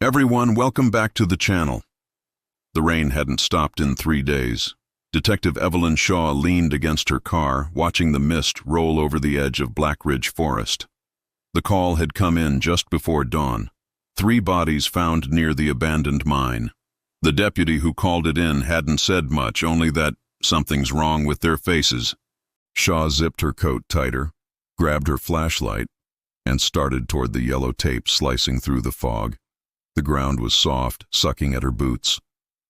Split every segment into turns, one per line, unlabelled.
Everyone, welcome back to the channel. The rain hadn't stopped in 3 days. Detective Evelyn Shaw leaned against her car, watching the mist roll over the edge of Black Ridge Forest. The call had come in just before dawn. 3 bodies found near the abandoned mine. The deputy who called it in hadn't said much, only that something's wrong with their faces. Shaw zipped her coat tighter, grabbed her flashlight, and started toward the yellow tape slicing through the fog. The ground was soft, sucking at her boots.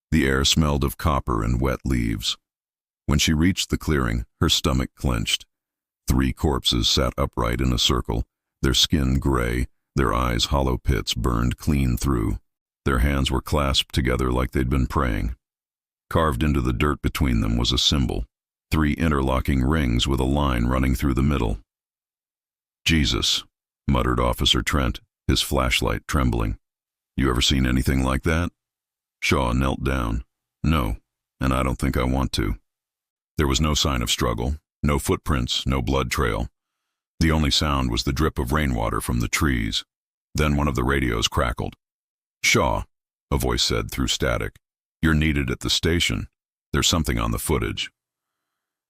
The air smelled of copper and wet leaves. When she reached the clearing, her stomach clenched. 3 corpses sat upright in a circle, their skin gray, their eyes hollow pits burned clean through. Their hands were clasped together like they'd been praying. Carved into the dirt between them was a symbol, 3 interlocking rings with a line running through the middle. "Jesus," muttered Officer Trent, his flashlight trembling. "You ever seen anything like that?" Shaw knelt down. "No, and I don't think I want to." There was no sign of struggle, no footprints, no blood trail. The only sound was the drip of rainwater from the trees. Then one of the radios crackled. "Shaw," a voice said through static, "you're needed at the station. There's something on the footage."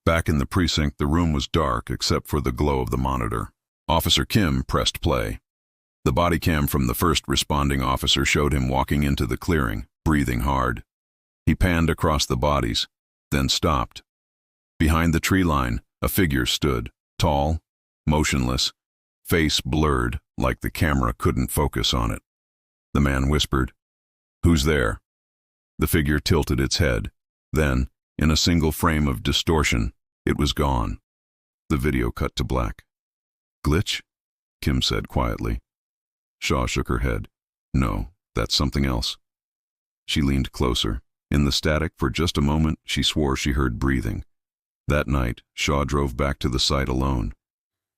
Back in the precinct, the room was dark except for the glow of the monitor. Officer Kim pressed play. The body cam from the first responding officer showed him walking into the clearing, breathing hard. He panned across the bodies, then stopped. Behind the tree line, a figure stood, tall, motionless, face blurred like the camera couldn't focus on it. The man whispered, "Who's there?" The figure tilted its head. Then, in a single frame of distortion, it was gone. The video cut to black. "Glitch?" Kim said quietly. Shaw shook her head. "No, that's something else." She leaned closer. In the static, for just a moment, she swore she heard breathing. That night, Shaw drove back to the site alone.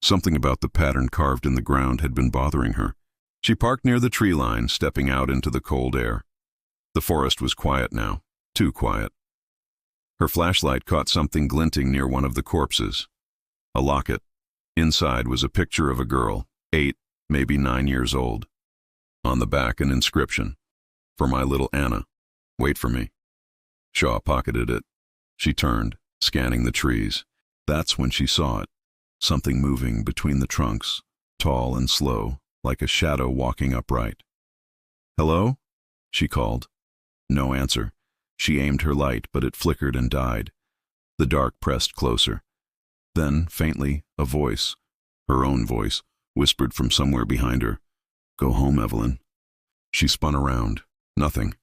Something about the pattern carved in the ground had been bothering her. She parked near the tree line, stepping out into the cold air. The forest was quiet now, too quiet. Her flashlight caught something glinting near one of the corpses. A locket. Inside was a picture of a girl, 8, maybe 9 years old. On the back, an inscription, "For my little Anna. Wait for me." Shaw pocketed it. She turned, scanning the trees. That's when she saw it. Something moving between the trunks, tall and slow, like a shadow walking upright. "Hello?" she called. No answer. She aimed her light, but it flickered and died. The dark pressed closer. Then, faintly, a voice, her own voice, whispered from somewhere behind her, "Go home, Evelyn." She spun around. Nothing.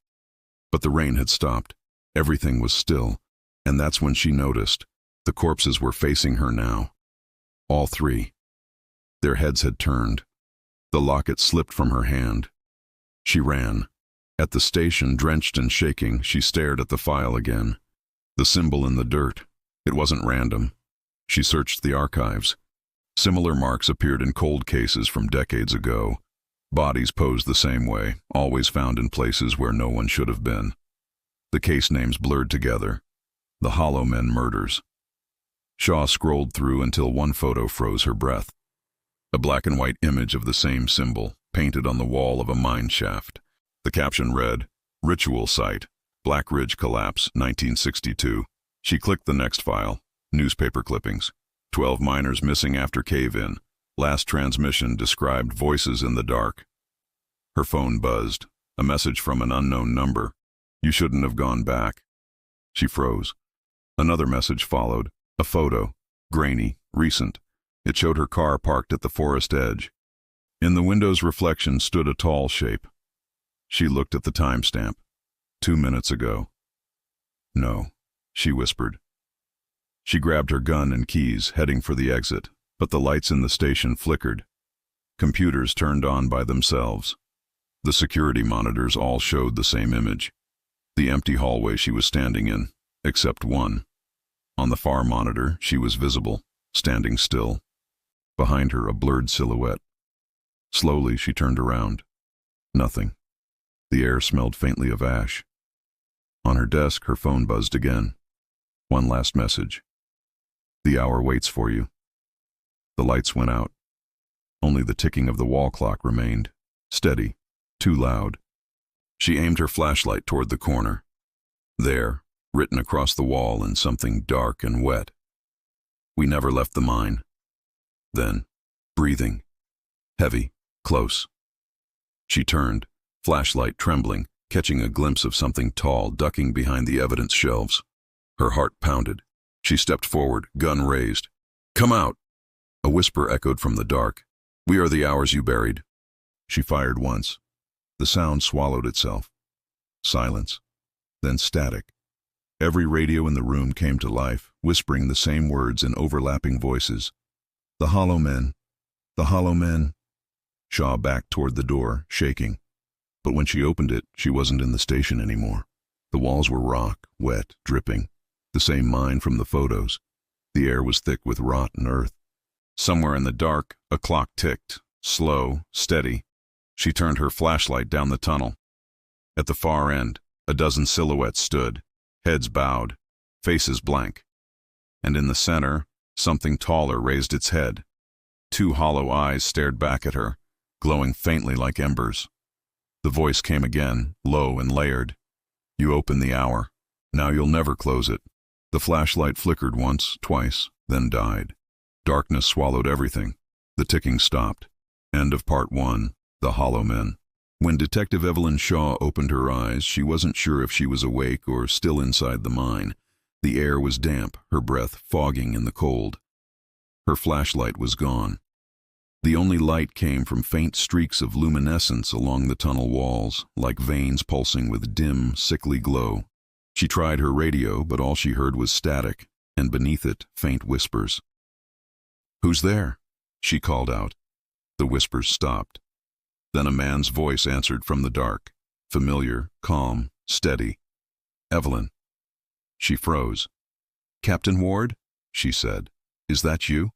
But the rain had stopped. Everything was still. And that's when she noticed. The corpses were facing her now. All 3. Their heads had turned. The locket slipped from her hand. She ran. At the station, drenched and shaking, she stared at the file again. The symbol in the dirt. It wasn't random. She searched the archives. Similar marks appeared in cold cases from decades ago. Bodies posed the same way, always found in places where no one should have been. The case names blurred together. The Hollow Men murders. Shaw scrolled through until one photo froze her breath. A black and white image of the same symbol, painted on the wall of a mine shaft. The caption read, "Ritual Site, Black Ridge Collapse, 1962. She clicked the next file. Newspaper clippings. 12 miners missing after cave-in. Last transmission described voices in the dark. Her phone buzzed. A message from an unknown number. "You shouldn't have gone back." She froze. Another message followed. A photo. Grainy, recent. It showed her car parked at the forest edge. In the window's reflection stood a tall shape. She looked at the timestamp. 2 minutes ago. "No," she whispered. She grabbed her gun and keys, heading for the exit, but the lights in the station flickered. Computers turned on by themselves. The security monitors all showed the same image. The empty hallway she was standing in, except one. On the far monitor, she was visible, standing still. Behind her, a blurred silhouette. Slowly, she turned around. Nothing. The air smelled faintly of ash. On her desk, her phone buzzed again. One last message. "The hour waits for you." The lights went out. Only the ticking of the wall clock remained, steady, too loud. She aimed her flashlight toward the corner. There, written across the wall in something dark and wet. We never left the mine. Then, breathing. Heavy, close. She turned, flashlight trembling, catching a glimpse of something tall ducking behind the evidence shelves. Her heart pounded. She stepped forward, gun raised. "Come out!" A whisper echoed from the dark. "We are the hours you buried." She fired once. The sound swallowed itself. Silence. Then static. Every radio in the room came to life, whispering the same words in overlapping voices. "The hollow men. The hollow men." Shaw backed toward the door, shaking. But when she opened it, she wasn't in the station anymore. The walls were rock, wet, dripping. The same mine from the photos. The air was thick with rot and earth. Somewhere in the dark, a clock ticked, slow, steady. She turned her flashlight down the tunnel. At the far end, a dozen silhouettes stood, heads bowed, faces blank. And in the center, something taller raised its head. Two hollow eyes stared back at her, glowing faintly like embers. The voice came again, low and layered. "You opened the hour. Now you'll never close it." The flashlight flickered once, twice, then died. Darkness swallowed everything. The ticking stopped. End of part 1, The Hollow Men. When Detective Evelyn Shaw opened her eyes, she wasn't sure if she was awake or still inside the mine. The air was damp, her breath fogging in the cold. Her flashlight was gone. The only light came from faint streaks of luminescence along the tunnel walls, like veins pulsing with dim, sickly glow. She tried her radio, but all she heard was static, and beneath it, faint whispers. "Who's there?" she called out. The whispers stopped. Then a man's voice answered from the dark, familiar, calm, steady. "Evelyn." She froze. "Captain Ward?" she said. "Is that you?"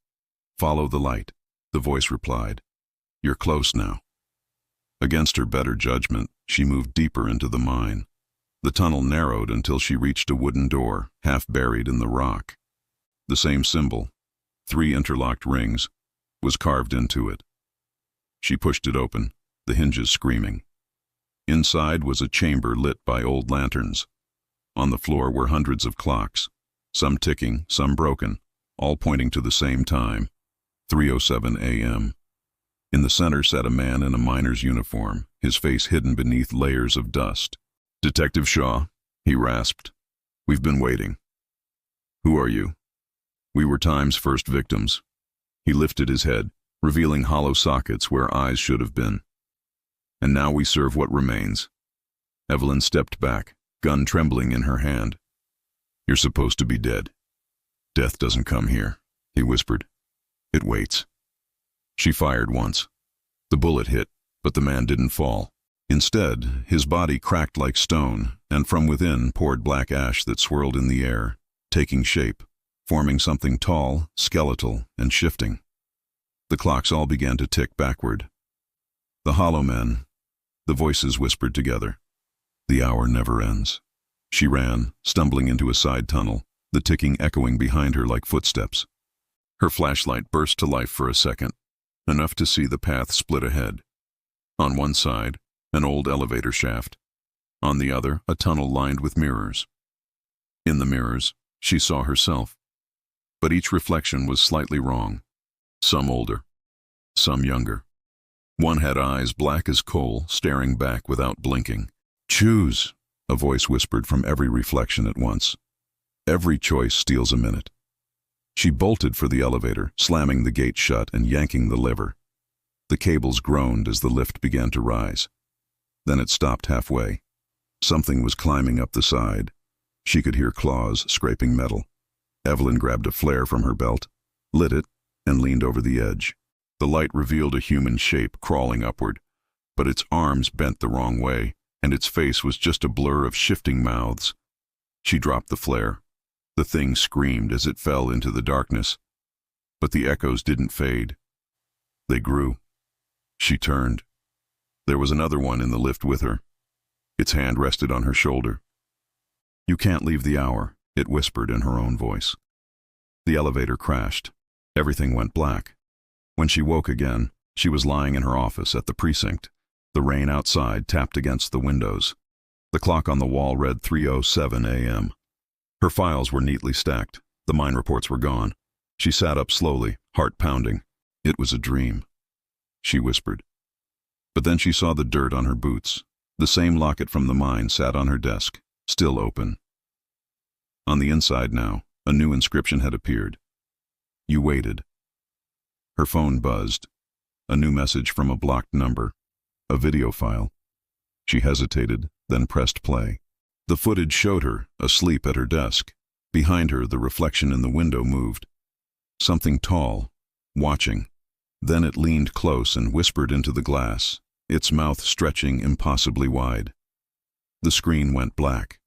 "Follow the light," the voice replied. "You're close now." Against her better judgment, she moved deeper into the mine. The tunnel narrowed until she reached a wooden door, half buried in the rock. The same symbol, 3 interlocked rings, was carved into it. She pushed it open, the hinges screaming. Inside was a chamber lit by old lanterns. On the floor were hundreds of clocks, some ticking, some broken, all pointing to the same time, 3:07 a.m. In the center sat a man in a miner's uniform, his face hidden beneath layers of dust. "Detective Shaw," he rasped. "We've been waiting." "Who are you?" "We were time's first victims." He lifted his head, revealing hollow sockets where eyes should have been. "And now we serve what remains." Evelyn stepped back, gun trembling in her hand. "You're supposed to be dead." "Death doesn't come here," he whispered. "It waits." She fired once. The bullet hit, but the man didn't fall. Instead, his body cracked like stone, and from within poured black ash that swirled in the air, taking shape, forming something tall, skeletal, and shifting. The clocks all began to tick backward. "The hollow men," the voices whispered together. "The hour never ends." She ran, stumbling into a side tunnel, the ticking echoing behind her like footsteps. Her flashlight burst to life for a second, enough to see the path split ahead. On one side, an old elevator shaft. On the other, a tunnel lined with mirrors. In the mirrors, she saw herself. But each reflection was slightly wrong. Some older, some younger. One had eyes black as coal, staring back without blinking. "Choose," a voice whispered from every reflection at once. "Every choice steals a minute." She bolted for the elevator, slamming the gate shut and yanking the lever. The cables groaned as the lift began to rise. Then it stopped halfway. Something was climbing up the side. She could hear claws scraping metal. Evelyn grabbed a flare from her belt, lit it, and leaned over the edge. The light revealed a human shape crawling upward, but its arms bent the wrong way, and its face was just a blur of shifting mouths. She dropped the flare. The thing screamed as it fell into the darkness, but the echoes didn't fade. They grew. She turned. There was another one in the lift with her. Its hand rested on her shoulder. "You can't leave the hour," it whispered in her own voice. The elevator crashed. Everything went black. When she woke again, she was lying in her office at the precinct. The rain outside tapped against the windows. The clock on the wall read 3:07 a.m. Her files were neatly stacked. The mine reports were gone. She sat up slowly, heart pounding. It was a dream, she whispered. But then she saw the dirt on her boots. The same locket from the mine sat on her desk, still open. On the inside now, a new inscription had appeared. You waited. Her phone buzzed. A new message from a blocked number. A video file. She hesitated, then pressed play. The footage showed her, asleep at her desk. Behind her, the reflection in the window moved. Something tall, watching. Then it leaned close and whispered into the glass, its mouth stretching impossibly wide. The screen went black.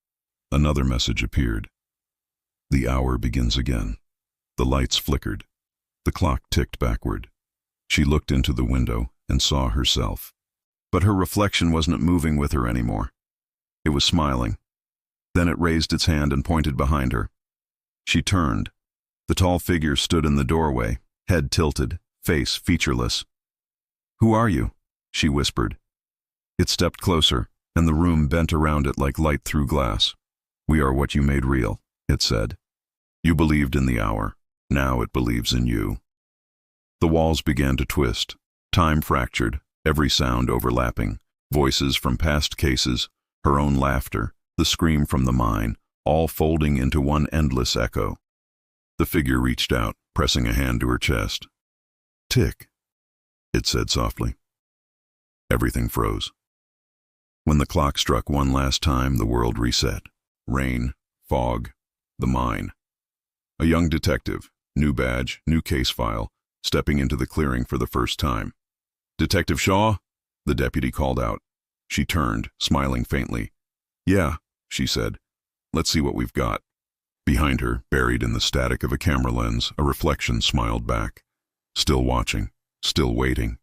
Another message appeared. The hour begins again. The lights flickered. The clock ticked backward. She looked into the window and saw herself. But her reflection wasn't moving with her anymore. It was smiling. Then it raised its hand and pointed behind her. She turned. The tall figure stood in the doorway, head tilted, face featureless. "Who are you?" she whispered. It stepped closer, and the room bent around it like light through glass. "We are what you made real," it said. "You believed in the hour. Now it believes in you." The walls began to twist. Time fractured, every sound overlapping. Voices from past cases, her own laughter, the scream from the mine, all folding into one endless echo. The figure reached out, pressing a hand to her chest. "Tick," it said softly. Everything froze. When the clock struck one last time, the world reset. Rain, fog, the mine. A young detective, new badge, new case file, stepping into the clearing for the first time. "Detective Shaw?" the deputy called out. She turned, smiling faintly. "Yeah," she said. "Let's see what we've got." Behind her, buried in the static of a camera lens, a reflection smiled back. Still watching, still waiting.